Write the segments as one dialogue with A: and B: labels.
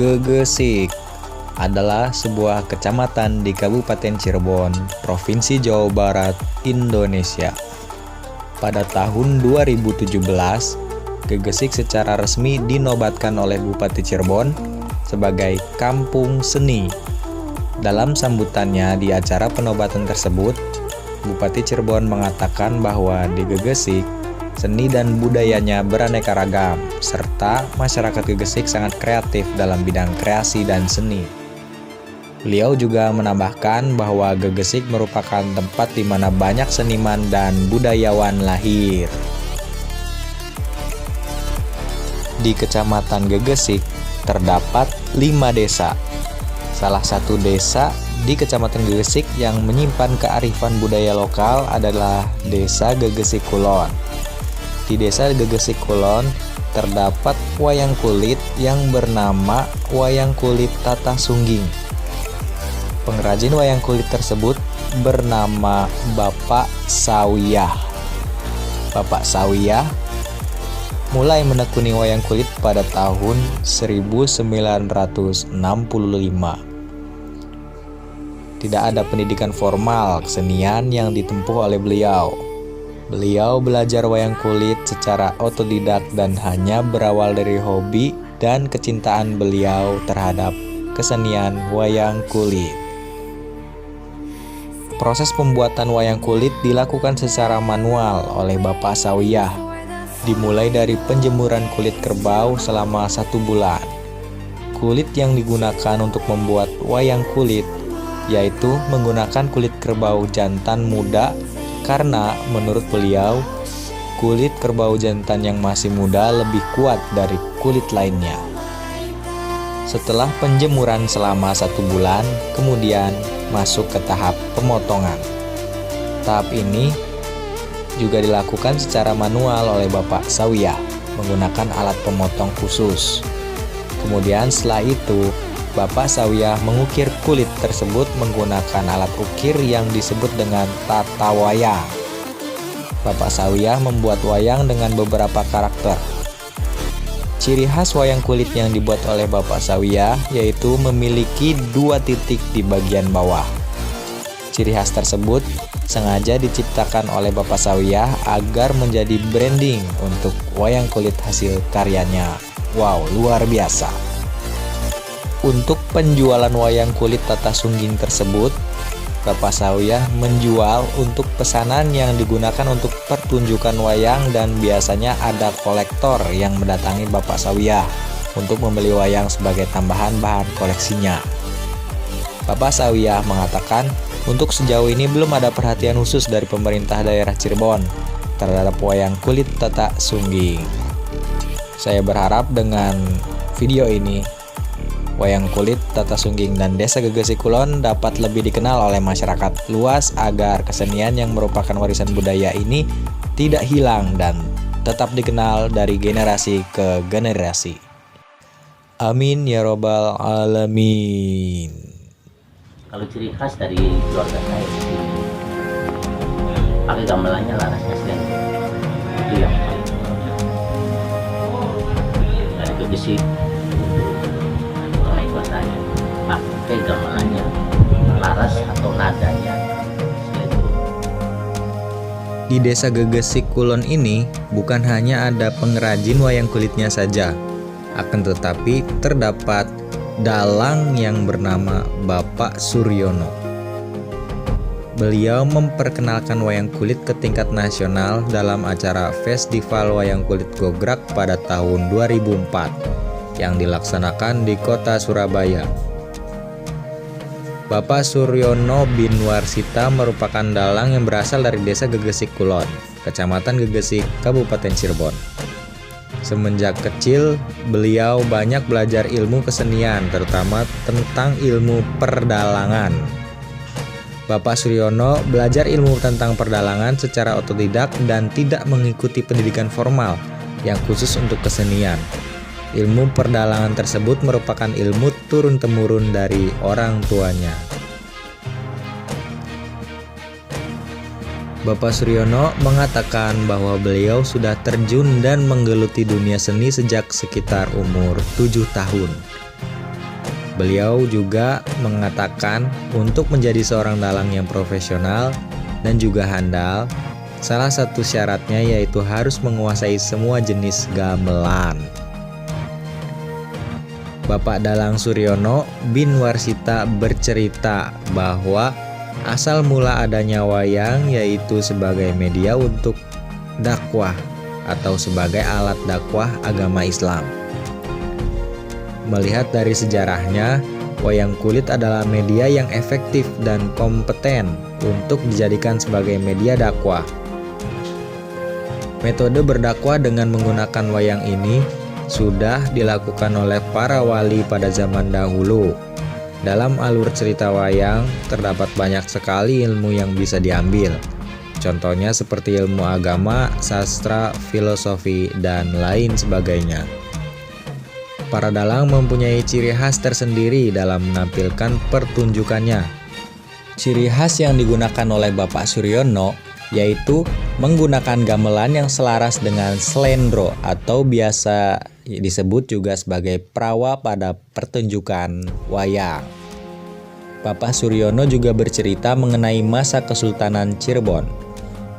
A: Gegesik adalah sebuah kecamatan di Kabupaten Cirebon, Provinsi Jawa Barat, Indonesia. Pada tahun 2017, Gegesik secara resmi dinobatkan oleh Bupati Cirebon sebagai Kampung Seni. Dalam sambutannya di acara penobatan tersebut, Bupati Cirebon mengatakan bahwa di Gegesik, seni dan budayanya beraneka ragam, serta masyarakat Gegesik sangat kreatif dalam bidang kreasi dan seni. Beliau juga menambahkan bahwa Gegesik merupakan tempat di mana banyak seniman dan budayawan lahir. Di Kecamatan Gegesik terdapat 5 desa. Salah satu desa di Kecamatan Gegesik yang menyimpan kearifan budaya lokal adalah Desa Gegesik Kulon. Di Desa Gegesik Kulon terdapat wayang kulit yang bernama Wayang Kulit Tata Sungging. Pengrajin wayang kulit tersebut bernama Bapak Sawiyah. Bapak Sawiyah mulai menekuni wayang kulit pada tahun 1965. Tidak ada pendidikan formal kesenian yang ditempuh oleh beliau. Beliau belajar wayang kulit secara otodidak dan hanya berawal dari hobi dan kecintaan beliau terhadap kesenian wayang kulit. Proses pembuatan wayang kulit dilakukan secara manual oleh Bapak Sawiyah, dimulai dari penjemuran kulit kerbau selama 1 bulan. Kulit yang digunakan untuk membuat wayang kulit yaitu menggunakan kulit kerbau jantan muda, karena menurut beliau, kulit kerbau jantan yang masih muda lebih kuat dari kulit lainnya. Setelah penjemuran selama 1 bulan, kemudian masuk ke tahap pemotongan. Tahap ini juga dilakukan secara manual oleh Bapak Sawiyah menggunakan alat pemotong khusus. Kemudian setelah itu, Bapak Sawiyah mengukir kulit tersebut menggunakan alat ukir yang disebut dengan tata wayang. Bapak Sawiyah membuat wayang dengan beberapa karakter. Ciri khas wayang kulit yang dibuat oleh Bapak Sawiyah yaitu memiliki 2 titik di bagian bawah. Ciri khas tersebut sengaja diciptakan oleh Bapak Sawiyah agar menjadi branding untuk wayang kulit hasil karyanya. Wow, luar biasa. Untuk penjualan wayang kulit Tata Sungging tersebut, Bapak Sawiyah menjual untuk pesanan yang digunakan untuk pertunjukan wayang dan biasanya ada kolektor yang mendatangi Bapak Sawiyah untuk membeli wayang sebagai tambahan bahan koleksinya. Bapak Sawiyah mengatakan, untuk sejauh ini belum ada perhatian khusus dari pemerintah daerah Cirebon terhadap wayang kulit Tata Sungging. Saya berharap dengan video ini, wayang kulit Tata Sungging dan Desa Gegesik Kulon dapat lebih dikenal oleh masyarakat luas agar kesenian yang merupakan warisan budaya ini tidak hilang dan tetap dikenal dari generasi ke generasi. Amin ya robbal alamin.
B: Kalau ciri khas dari keluarga saya pakai gamelannya laras aslian, itu yang dari Gegesik. Pakai gamelannya laras atau nadanya.
A: Di Desa Gegesik Kulon ini bukan hanya ada pengrajin wayang kulitnya saja, akan tetapi terdapat dalang yang bernama Bapak Suryono. Beliau memperkenalkan wayang kulit ke tingkat nasional dalam acara Festival Wayang Kulit Gograk pada tahun 2004 yang dilaksanakan di kota Surabaya. Bapak Suryono bin Warsita merupakan dalang yang berasal dari Desa Gegesik Kulon, Kecamatan Gegesik, Kabupaten Cirebon. Semenjak kecil, beliau banyak belajar ilmu kesenian, terutama tentang ilmu perdalangan. Bapak Suryono belajar ilmu tentang perdalangan secara otodidak dan tidak mengikuti pendidikan formal yang khusus untuk kesenian. Ilmu perdalangan tersebut merupakan ilmu turun-temurun dari orang tuanya. Bapak Suryono mengatakan bahwa beliau sudah terjun dan menggeluti dunia seni sejak sekitar umur 7 tahun. Beliau juga mengatakan untuk menjadi seorang dalang yang profesional dan juga handal, salah satu syaratnya yaitu harus menguasai semua jenis gamelan. Bapak Dalang Suryono bin Warsita bercerita bahwa asal mula adanya wayang yaitu sebagai media untuk dakwah atau sebagai alat dakwah agama Islam. Melihat dari sejarahnya, wayang kulit adalah media yang efektif dan kompeten untuk dijadikan sebagai media dakwah. Metode berdakwah dengan menggunakan wayang ini sudah dilakukan oleh para wali pada zaman dahulu. Dalam alur cerita wayang, terdapat banyak sekali ilmu yang bisa diambil. Contohnya seperti ilmu agama, sastra, filosofi, dan lain sebagainya. Para dalang mempunyai ciri khas tersendiri dalam menampilkan pertunjukannya. Ciri khas yang digunakan oleh Bapak Suryono yaitu menggunakan gamelan yang selaras dengan slendro atau biasa disebut juga sebagai prawa pada pertunjukan wayang. Bapak Suryono juga bercerita mengenai masa Kesultanan Cirebon.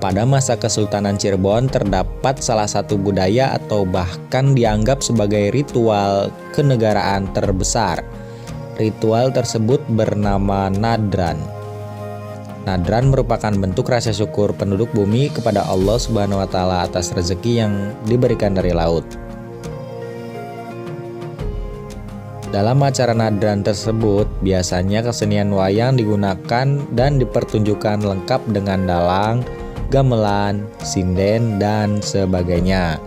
A: Pada masa Kesultanan Cirebon terdapat salah satu budaya atau bahkan dianggap sebagai ritual kenegaraan terbesar. Ritual tersebut bernama nadran. Nadran merupakan bentuk rasa syukur penduduk bumi kepada Allah Subhanahu wa Ta'ala atas rezeki yang diberikan dari laut. Dalam acara nadran tersebut, biasanya kesenian wayang digunakan dan dipertunjukkan lengkap dengan dalang, gamelan, sinden, dan sebagainya.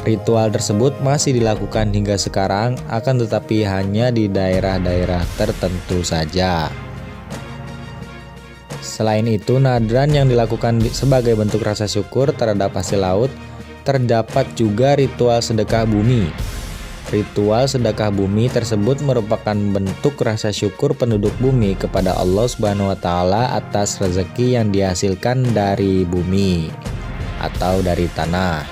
A: Ritual tersebut masih dilakukan hingga sekarang, akan tetapi hanya di daerah-daerah tertentu saja. Selain itu, nadran yang dilakukan sebagai bentuk rasa syukur terhadap hasil laut, terdapat juga ritual sedekah bumi. Ritual sedekah bumi tersebut merupakan bentuk rasa syukur penduduk bumi kepada Allah Subhanahu wa Ta'ala atas rezeki yang dihasilkan dari bumi atau dari tanah.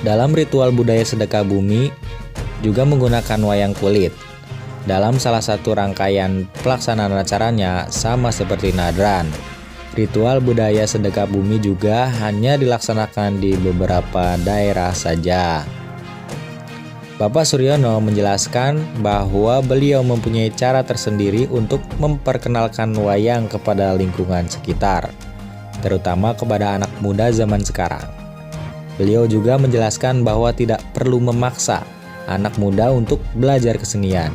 A: Dalam ritual budaya sedekah bumi juga menggunakan wayang kulit. Dalam salah satu rangkaian pelaksanaan acaranya sama seperti nadran. Ritual budaya sedekah bumi juga hanya dilaksanakan di beberapa daerah saja. Bapak Suryono menjelaskan bahwa beliau mempunyai cara tersendiri untuk memperkenalkan wayang kepada lingkungan sekitar, terutama kepada anak muda zaman sekarang. Beliau juga menjelaskan bahwa tidak perlu memaksa anak muda untuk belajar kesenian.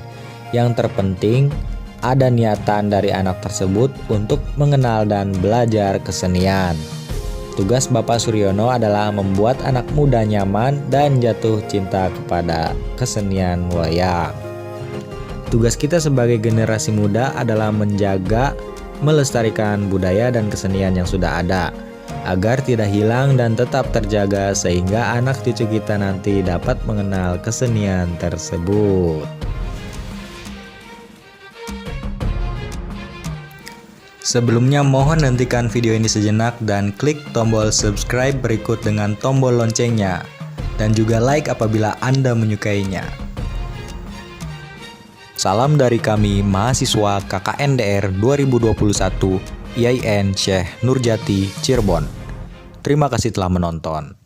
A: Yang terpenting, ada niatan dari anak tersebut untuk mengenal dan belajar kesenian. Tugas Bapak Suryono adalah membuat anak muda nyaman dan jatuh cinta kepada kesenian wayang. Tugas kita sebagai generasi muda adalah menjaga, melestarikan budaya dan kesenian yang sudah ada, agar tidak hilang dan tetap terjaga sehingga anak cucu kita nanti dapat mengenal kesenian tersebut. Sebelumnya mohon hentikan video ini sejenak dan klik tombol subscribe berikut dengan tombol loncengnya. Dan juga like apabila Anda menyukainya. Salam dari kami mahasiswa KKNDR 2021 IAIN Syekh Nurjati Cirebon. Terima kasih telah menonton.